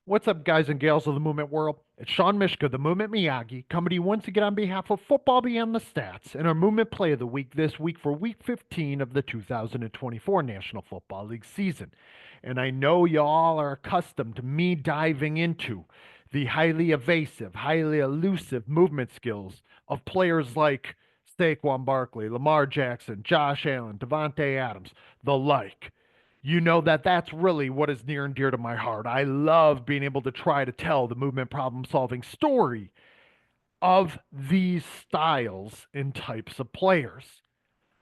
What's up, guys and gals of the movement world? It's Sean Mishka, the Movement Miyagi, coming to you once again on behalf of Football Beyond the Stats and our Movement Play of the Week this week for Week 15 of the 2024 National Football League season. And I know y'all are accustomed to me diving into the highly evasive, highly elusive movement skills of players like Saquon Barkley, Lamar Jackson, Josh Allen, Devontae Adams, the like. You know that that's really what is near and dear to my heart. I love being able to try to tell the movement problem solving story of these styles and types of players.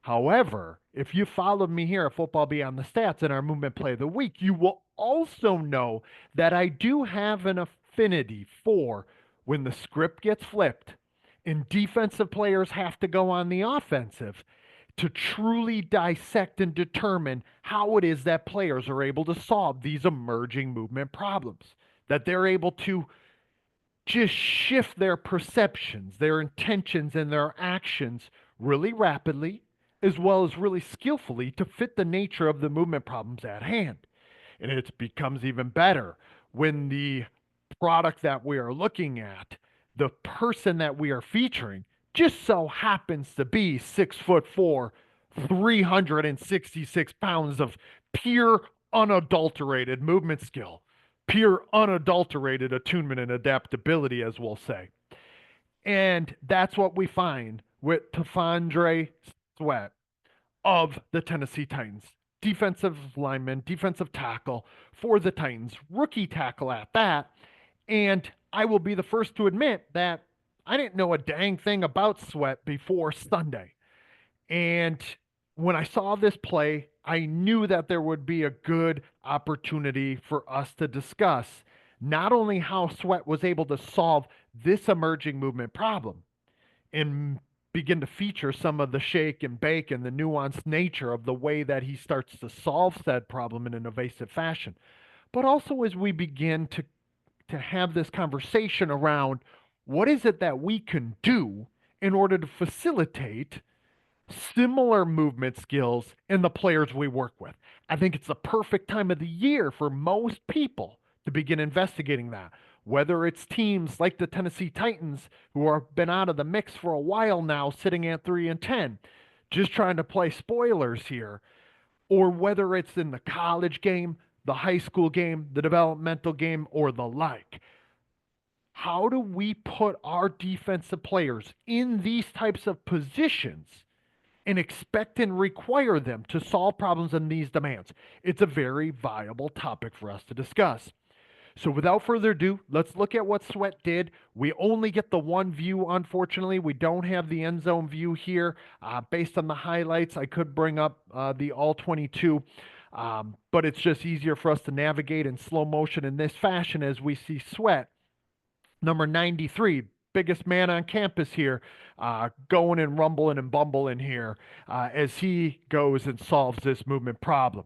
However, if you followed me here at Football Beyond the Stats in our movement play of the week, you will also know that I do have an affinity for when the script gets flipped and defensive players have to go on the offensive to truly dissect and determine how it is that players are able to solve these emerging movement problems, that they're able to just shift their perceptions, their intentions, and their actions really rapidly, as well as really skillfully to fit the nature of the movement problems at hand. And it becomes even better when the product that we are looking at, the person that we are featuring, just so happens to be 6'4", 366 pounds of pure, unadulterated movement skill, pure, unadulterated attunement and adaptability, as we'll say. And that's what we find with Tafandre Sweat of the Tennessee Titans. Defensive lineman, defensive tackle for the Titans, rookie tackle at that. And I will be the first to admit that I didn't know a dang thing about Sweat before Sunday. And when I saw this play, I knew that there would be a good opportunity for us to discuss not only how Sweat was able to solve this emerging movement problem and begin to feature some of the shake and bake and the nuanced nature of the way that he starts to solve said problem in an evasive fashion, but also as we begin to have this conversation around what is it that we can do in order to facilitate similar movement skills in the players we work with. I think it's the perfect time of the year for most people to begin investigating that. Whether it's teams like the Tennessee Titans, who have been out of the mix for a while now, sitting at 3-10, just trying to play spoilers here, or whether it's in the college game, the high school game, the developmental game, or the like. How do we put our defensive players in these types of positions and expect and require them to solve problems in these demands? It's a very viable topic for us to discuss. So without further ado, let's look at what Sweat did. We only get the one view, unfortunately. We don't have the end zone view here. Based on the highlights, I could bring up the all 22, but it's just easier for us to navigate in slow motion in this fashion as we see Sweat, number 93, biggest man on campus here, going and rumbling and bumbling here as he goes and solves this movement problem.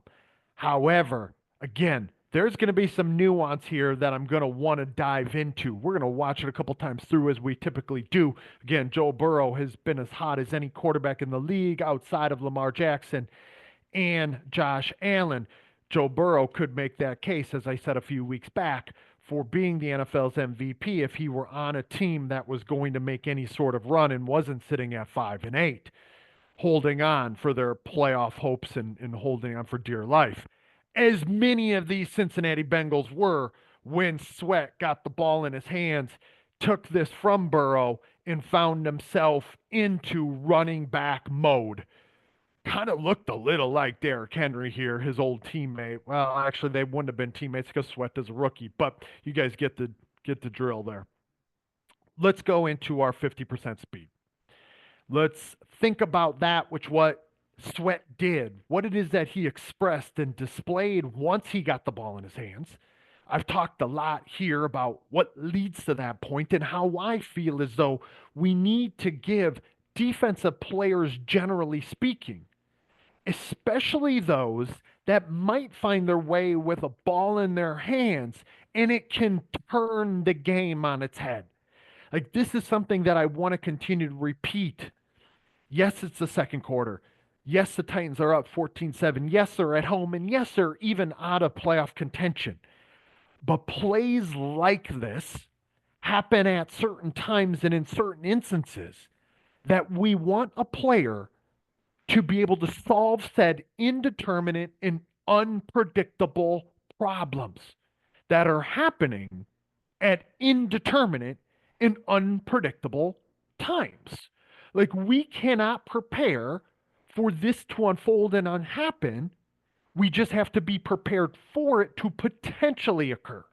However, again, there's going to be some nuance here that I'm going to want to dive into. We're going to watch it a couple times through as we typically do. Again, Joe Burrow has been as hot as any quarterback in the league outside of Lamar Jackson and Josh Allen. Joe Burrow could make that case, as I said a few weeks back, for being the NFL's MVP if he were on a team that was going to make any sort of run and wasn't sitting at 5-8, holding on for their playoff hopes and holding on for dear life. As many of these Cincinnati Bengals were when Sweat got the ball in his hands, took this from Burrow, and found himself into running back mode. Kind of looked a little like Derrick Henry here, his old teammate. Well, actually, they wouldn't have been teammates because Sweat is a rookie, but you guys get the drill there. Let's go into our 50% speed. Let's think about that, which what Sweat did, what it is that he expressed and displayed once he got the ball in his hands. I've talked a lot here about what leads to that point and how I feel as though we need to give defensive players, generally speaking, especially those that might find their way with a ball in their hands and it can turn the game on its head. Like, this is something that I want to continue to repeat. Yes, it's the second quarter. Yes, the Titans are up 14-7. Yes, they're at home. And yes, they're even out of playoff contention. But plays like this happen at certain times and in certain instances that we want a player to be able to solve said indeterminate and unpredictable problems that are happening at indeterminate and unpredictable times. Like we cannot prepare for this to unfold and unhappen. We just have to be prepared for it to potentially occur.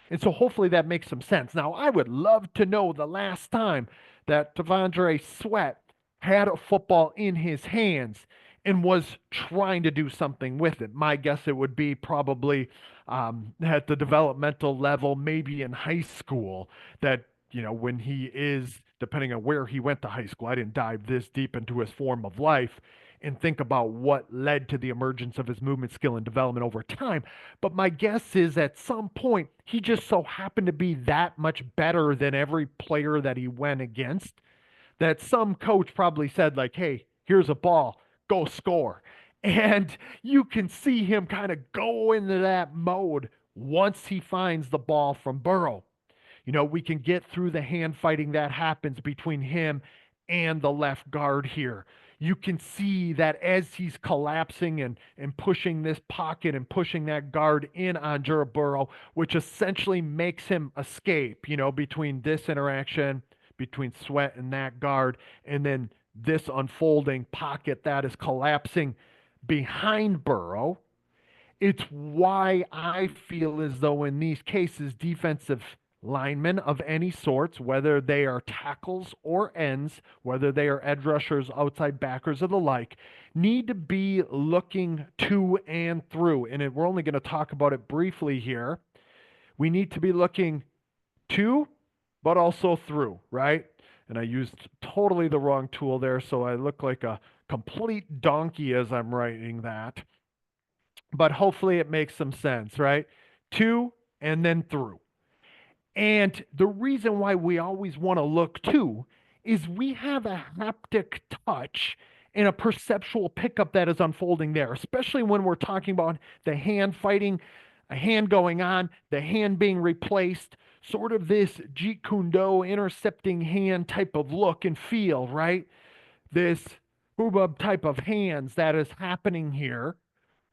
And so hopefully that makes some sense. Now, I would love to know the last time that Devondre Sweat had a football in his hands and was trying to do something with it. My guess it would be probably at the developmental level, maybe in high school, that, when he is, depending on where he went to high school, I didn't dive this deep into his form of life and think about what led to the emergence of his movement skill and development over time. But my guess is at some point, he just so happened to be that much better than every player that he went against that some coach probably said, like, hey, here's a ball, go score. And you can see him kind of go into that mode once he finds the ball from Burrow. We can get through the hand fighting that happens between him and the left guard here. You can see that as he's collapsing and pushing this pocket and pushing that guard in on Joe Burrow, which essentially makes him escape, between this interaction between Sweat and that guard, and then this unfolding pocket that is collapsing behind Burrow. It's why I feel as though in these cases, defensive linemen of any sorts, whether they are tackles or ends, whether they are edge rushers, outside backers, or the like, need to be looking to and through. And we're only going to talk about it briefly here. We need to be looking to, but also through, right? And I used totally the wrong tool there, so I look like a complete donkey as I'm writing that. But hopefully it makes some sense, right? To and then through. And the reason why we always want to look to is we have a haptic touch and a perceptual pickup that is unfolding there, especially when we're talking about the hand fighting, a hand going on, the hand being replaced, sort of this Jeet Kune Do intercepting hand type of look and feel, right? This boobab type of hands that is happening here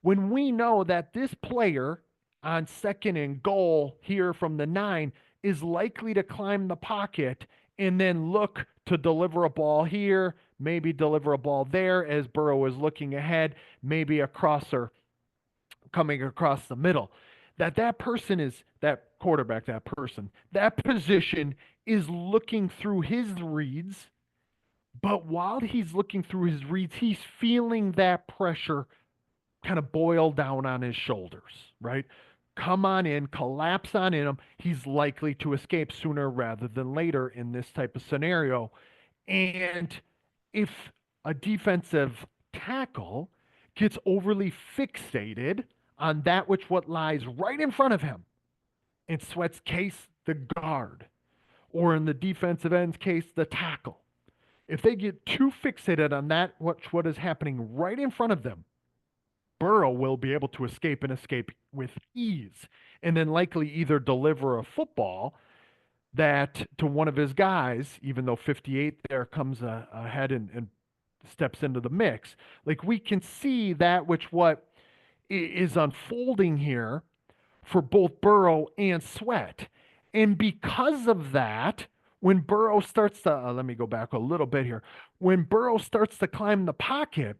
when we know that this player on second and goal here from the 9 is likely to climb the pocket and then look to deliver a ball here, maybe deliver a ball there as Burrow is looking ahead, maybe a crosser coming across the middle. That person is that quarterback, that position is looking through his reads, but while he's looking through his reads, he's feeling that pressure kind of boil down on his shoulders, right? Come on in, collapse on in him. He's likely to escape sooner rather than later in this type of scenario. And if a defensive tackle gets overly fixated on that which what lies right in front of him, in Sweat's case, the guard, or in the defensive end's case, the tackle, if they get too fixated on that what is happening right in front of them, Burrow will be able to escape and escape with ease, and then likely either deliver a football that to one of his guys, even though 58 there comes ahead and steps into the mix. Like we can see that which what is unfolding here for both Burrow and Sweat. And because of that, when Burrow starts to, let me go back a little bit here. When Burrow starts to climb the pocket,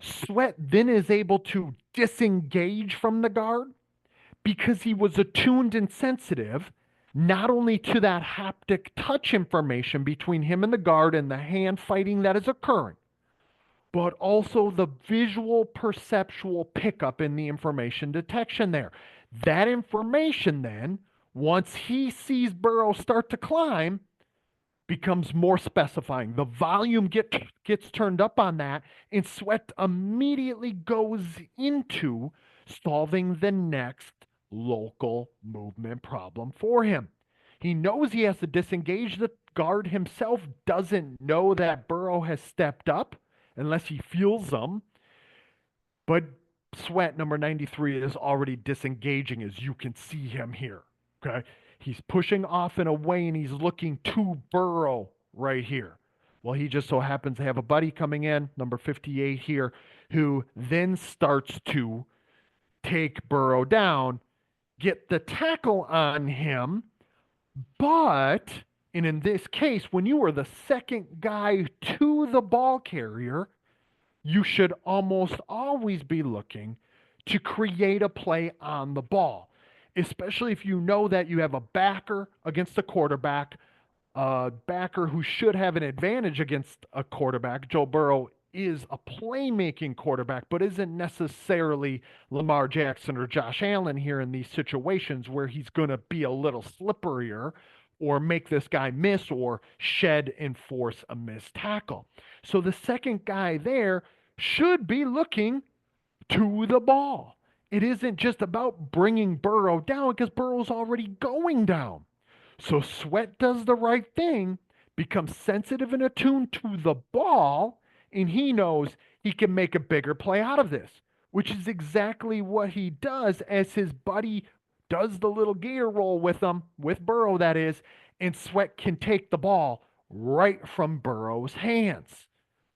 Sweat then is able to disengage from the guard because he was attuned and sensitive not only to that haptic touch information between him and the guard and the hand fighting that is occurring, but also the visual perceptual pickup in the information detection there. That information then, once he sees Burrow start to climb, becomes more specifying. The volume gets turned up on that, and Sweat immediately goes into solving the next local movement problem for him. He knows he has to disengage. The guard himself doesn't know that Burrow has stepped up unless he feels them. But Sweat, number 93, is already disengaging, as you can see him here. Okay. He's pushing off and away, and he's looking to Burrow right here. Well, he just so happens to have a buddy coming in, number 58 here, who then starts to take Burrow down, get the tackle on him. But, and in this case, when you are the second guy to the ball carrier, you should almost always be looking to create a play on the ball, especially if you know that you have a backer against a quarterback, a backer who should have an advantage against a quarterback. Joe Burrow is a playmaking quarterback, but isn't necessarily Lamar Jackson or Josh Allen here in these situations where he's going to be a little slipperier or make this guy miss or shed and force a missed tackle. So the second guy there should be looking to the ball. It isn't just about bringing Burrow down because Burrow's already going down. So Sweat does the right thing, becomes sensitive and attuned to the ball, and he knows he can make a bigger play out of this, which is exactly what he does as his buddy does the little gear roll with him, with Burrow that is, and Sweat can take the ball right from Burrow's hands.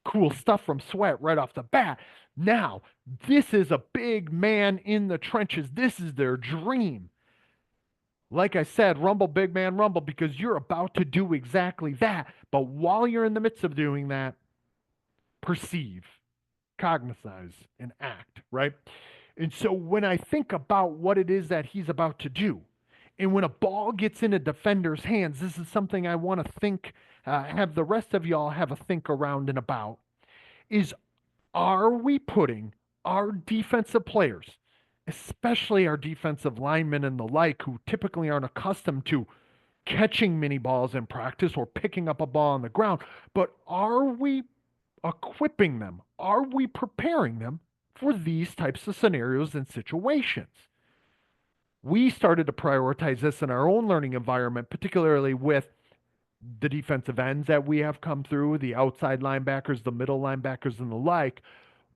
Cool stuff from Sweat right off the bat. Now, this is a big man in the trenches. This is their dream. Like I said, rumble, big man, rumble, because you're about to do exactly that. But while you're in the midst of doing that, perceive, cognize, and act, right? And so when I think about what it is that he's about to do, and when a ball gets in a defender's hands, this is something I want to think, have the rest of y'all have a think around and about, is are we putting our defensive players, especially our defensive linemen and the like, who typically aren't accustomed to catching mini balls in practice or picking up a ball on the ground, but are we equipping them? Are we preparing them for these types of scenarios and situations? We started to prioritize this in our own learning environment, particularly with the defensive ends that we have come through, the outside linebackers, the middle linebackers, and the like,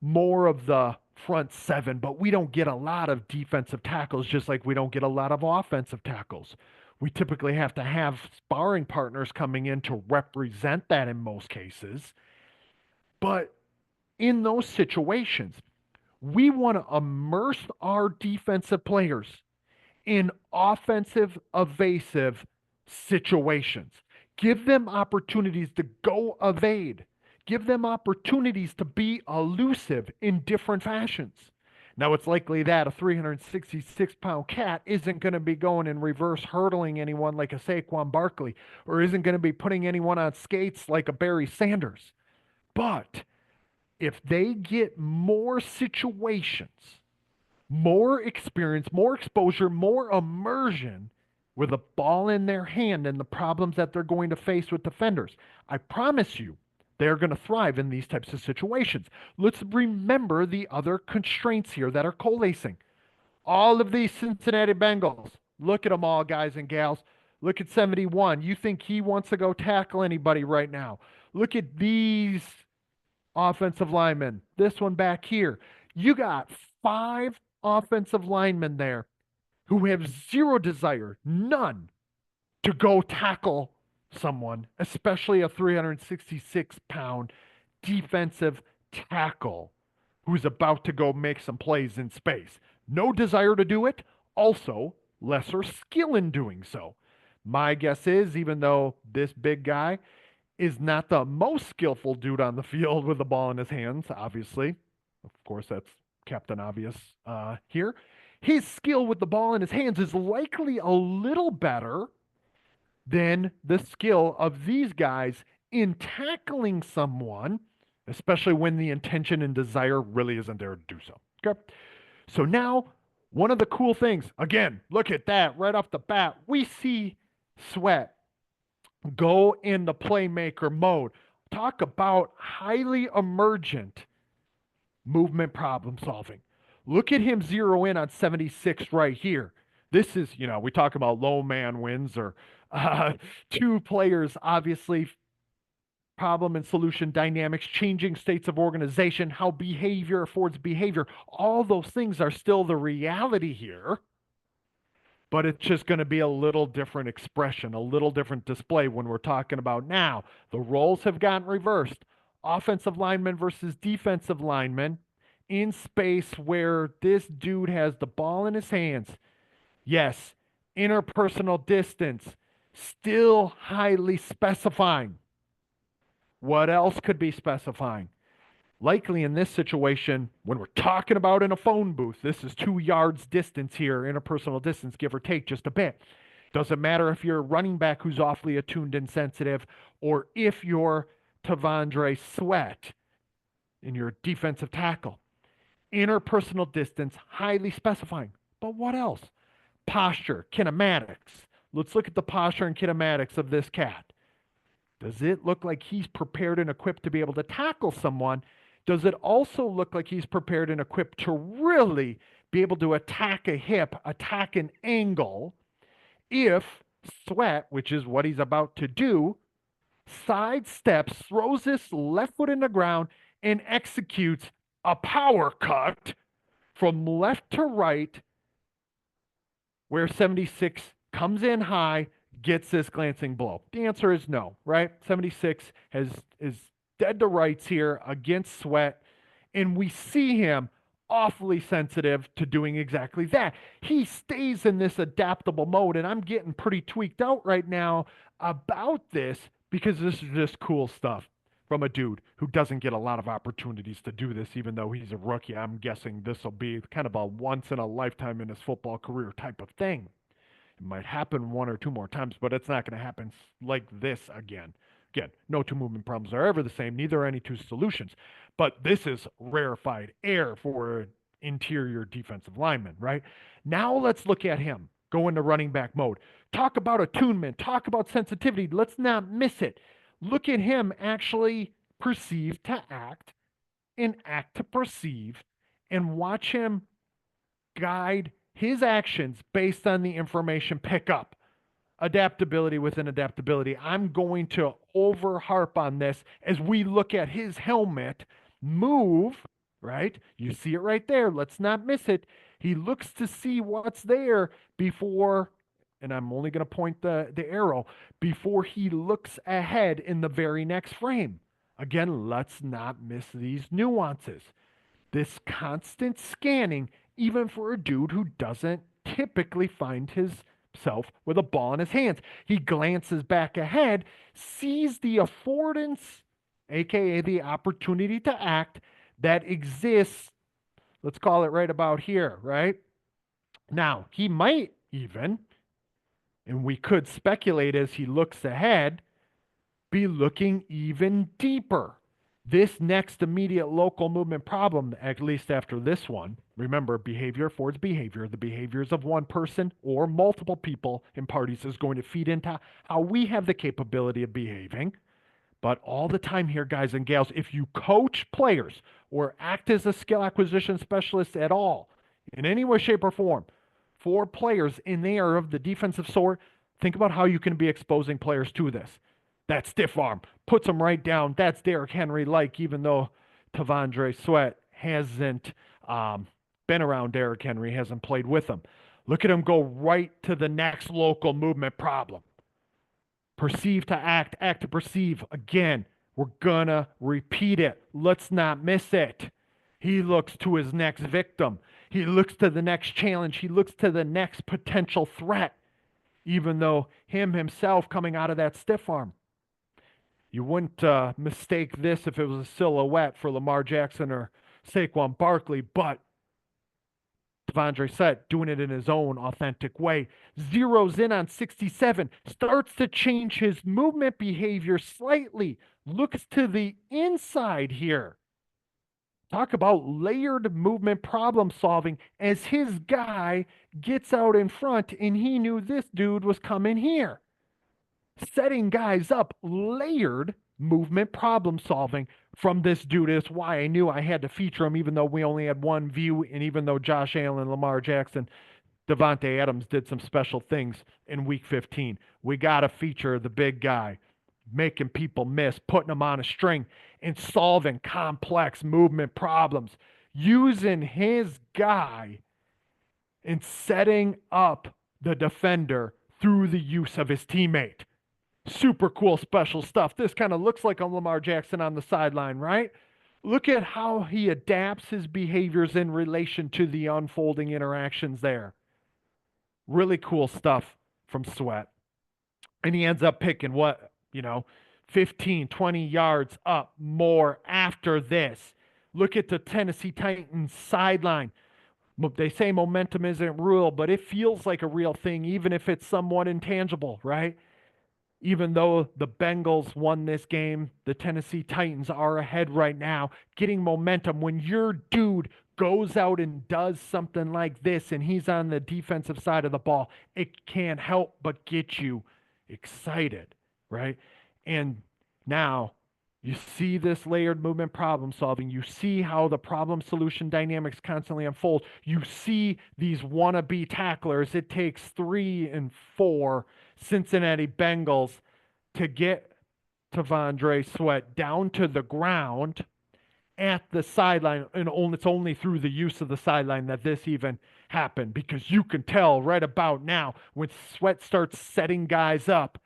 more of the front seven, but we don't get a lot of defensive tackles, just like we don't get a lot of offensive tackles. We typically have to have sparring partners coming in to represent that in most cases. But in those situations, we want to immerse our defensive players in offensive, evasive situations. Give them opportunities to go evade. Give them opportunities to be elusive in different fashions. Now, it's likely that a 366-pound cat isn't going to be going in reverse hurdling anyone like a Saquon Barkley, or isn't going to be putting anyone on skates like a Barry Sanders. But if they get more situations, more experience, more exposure, more immersion with a ball in their hand and the problems that they're going to face with defenders, I promise you, they're going to thrive in these types of situations. Let's remember the other constraints here that are coalescing. All of these Cincinnati Bengals, look at them all, guys and gals. Look at 71. You think he wants to go tackle anybody right now? Look at these offensive linemen. This one back here. You got 5 offensive linemen there who have zero desire, none, to go tackle someone, especially a 366-pound defensive tackle who's about to go make some plays in space. No desire to do it, also lesser skill in doing so. My guess is, even though this big guy is not the most skillful dude on the field with the ball in his hands, obviously, of course, that's Captain Obvious here, his skill with the ball in his hands is likely a little better than the skill of these guys in tackling someone, especially when the intention and desire really isn't there to do so. Okay. So now, one of the cool things, again, look at that right off the bat, we see Sweat go in the playmaker mode. Talk about highly emergent movement problem solving. Look at him zero in on 76 right here. This is, we talk about low man wins or 2 players obviously problem and solution dynamics, changing states of organization, how behavior affords behavior. All those things are still the reality here, but it's just going to be a little different expression, a little different display when we're talking about now. The roles have gotten reversed. Offensive lineman versus defensive lineman in space where this dude has the ball in his hands. Yes, interpersonal distance, still highly specifying. What else could be specifying? Likely in this situation, when we're talking about in a phone booth, this is 2 yards distance here, interpersonal distance, give or take just a bit. Doesn't matter if you're a running back who's awfully attuned and sensitive, or if you're Tavondre Sweat in your defensive tackle. Interpersonal distance, highly specifying. But what else? Posture, kinematics. Let's look at the posture and kinematics of this cat. Does it look like he's prepared and equipped to be able to tackle someone? Does it also look like he's prepared and equipped to really be able to attack a hip, attack an angle, if Sweat, which is what he's about to do, sidesteps, throws his left foot in the ground, and executes a power cut from left to right, where 76 comes in high, gets this glancing blow? The answer is no, right? 76 is dead to rights here against Sweat, and we see him awfully sensitive to doing exactly that. He stays in this adaptable mode, and I'm getting pretty tweaked out right now about this because this is just cool stuff from a dude who doesn't get a lot of opportunities to do this, even though he's a rookie. I'm guessing this will be kind of a once in a lifetime in his football career type of thing. It might happen 1 or 2 more times, but it's not going to happen like this again. Again, no two movement problems are ever the same, neither are any two solutions. But this is rarefied air for interior defensive lineman, right? Now let's look at him go into running back mode. Talk about attunement, talk about sensitivity. Let's not miss it. Look at him actually perceive to act and act to perceive, and watch him guide his actions based on the information pickup. Adaptability within adaptability. I'm going to over harp on this as we look at his helmet move, right? You see it right there. Let's not miss it. He looks to see what's there before, and I'm only going to point the arrow, before he looks ahead in the very next frame. Again, let's not miss these nuances. This constant scanning, even for a dude who doesn't typically find himself with a ball in his hands. He glances back ahead, sees the affordance, aka the opportunity to act, that exists, let's call it right about here, right? Now, he might even, and we could speculate as he looks ahead, be looking even deeper. This next immediate local movement problem, at least after this one, remember, behavior affords behavior. The behaviors of one person or multiple people in parties is going to feed into how we have the capability of behaving. But all the time here, guys and gals, if you coach players or act as a skill acquisition specialist at all, in any way, shape, or form, for players and they are of the defensive sort, think about how you can be exposing players to this. That stiff arm puts them right down. That's Derrick Henry like, even though Tavondre Sweat hasn't been around Derrick Henry, hasn't played with him. Look at him go right to the next local movement problem. Perceive to act, act to perceive. Again, we're gonna repeat it. Let's not miss it. He looks to his next victim. He looks to the next challenge. He looks to the next potential threat, even though him himself coming out of that stiff arm. You wouldn't mistake this if it was a silhouette for Lamar Jackson or Saquon Barkley, but Tavondre Sweat doing it in his own authentic way. Zeroes in on 67, starts to change his movement behavior slightly, looks to the inside here. Talk about layered movement problem solving as his guy gets out in front and he knew this dude was coming here. Setting guys up, layered movement problem solving from this dude is why I knew I had to feature him, even though we only had one view, and even though Josh Allen, Lamar Jackson, Devontae Adams did some special things in week 15. We got to feature the big guy. making people miss, putting them on a string, and solving complex movement problems, using his guy and setting up the defender through the use of his teammate. Super cool special stuff. This kind of looks like a Lamar Jackson on the sideline, right? Look at how he adapts his behaviors in relation to the unfolding interactions there. Really cool stuff from Sweat. And he ends up picking what, 15, 20 yards up more after this. Look at the Tennessee Titans sideline. They say momentum isn't real, but it feels like a real thing, even if it's somewhat intangible, right? Even though the Bengals won this game, the Tennessee Titans are ahead right now, getting momentum. When your dude goes out and does something like this and he's on the defensive side of the ball, it can't help but get you excited, right? And now you see this layered movement problem solving. You see how the problem solution dynamics constantly unfold. You see these wannabe tacklers. It takes 3 and 4 Cincinnati Bengals to get T'Vondre Sweat down to the ground at the sideline, and it's only through the use of the sideline that this even happened, because you can tell right about now when Sweat starts setting guys up,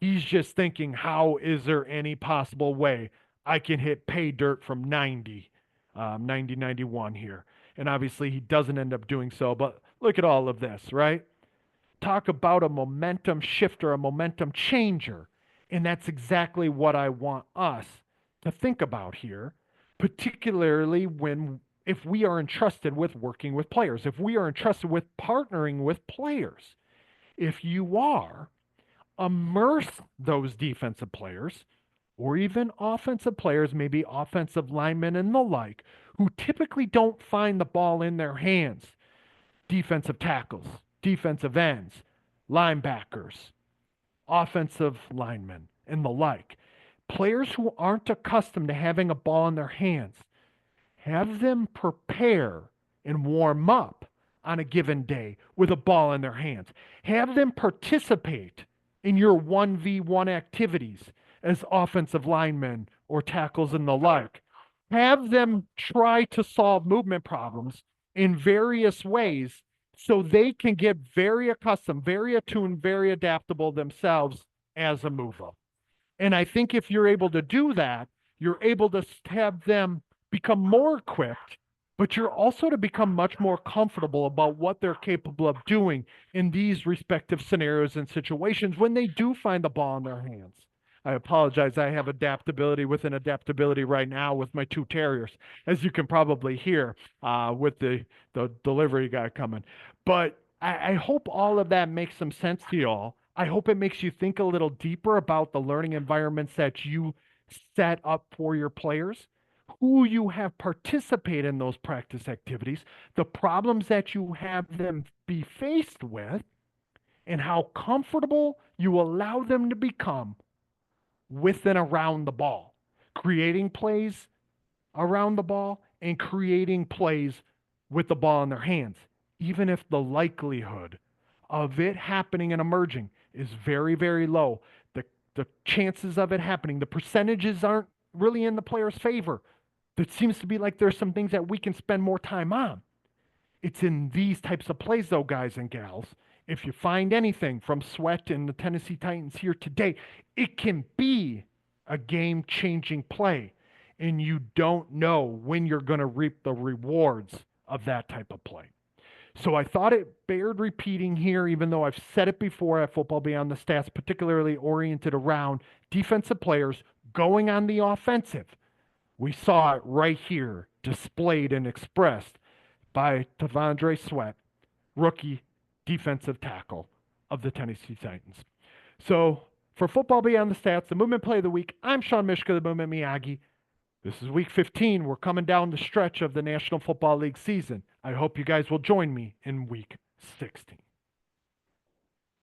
he's just thinking, how is there any possible way I can hit pay dirt from 91 here? And obviously he doesn't end up doing so, but look at all of this, right? Talk about a momentum shifter, a momentum changer. And that's exactly what I want us to think about here, particularly if we are entrusted with working with players, if we are entrusted with partnering with players. If you are, immerse those defensive players or even offensive players, maybe offensive linemen and the like, who typically don't find the ball in their hands. Defensive tackles, defensive ends, linebackers, offensive linemen, and the like. Players who aren't accustomed to having a ball in their hands, have them prepare and warm up on a given day with a ball in their hands. Have them participate in your 1v1 activities as offensive linemen or tackles and the like. Have them try to solve movement problems in various ways so they can get very accustomed, very attuned, very adaptable themselves as a mover. And I think if you're able to do that, you're able to have them become more equipped, but you're also to become much more comfortable about what they're capable of doing in these respective scenarios and situations when they do find the ball in their hands. I apologize. I have adaptability within adaptability right now with my 2 terriers, as you can probably hear with the delivery guy coming. But I hope all of that makes some sense to you all. I hope it makes you think a little deeper about the learning environments that you set up for your players, who you have participate in those practice activities, the problems that you have them be faced with, and how comfortable you allow them to become with and around the ball, creating plays around the ball and creating plays with the ball in their hands, even if the likelihood of it happening and emerging is very, very low. The chances of it happening, the percentages aren't really in the player's favor. It seems to be like there's some things that we can spend more time on. It's in these types of plays, though, guys and gals. If you find anything from Sweat and the Tennessee Titans here today, it can be a game-changing play, and you don't know when you're going to reap the rewards of that type of play. So I thought it bared repeating here, even though I've said it before at Football Beyond the Stats, particularly oriented around defensive players going on the offensive. We saw it right here, displayed and expressed by T'Vondre Sweat, rookie defensive tackle of the Tennessee Titans. So for Football Beyond the Stats, the Movement Play of the Week, I'm Sean Mishka, the Movement Miyagi. This is week 15. We're coming down the stretch of the National Football League season. I hope you guys will join me in week 16.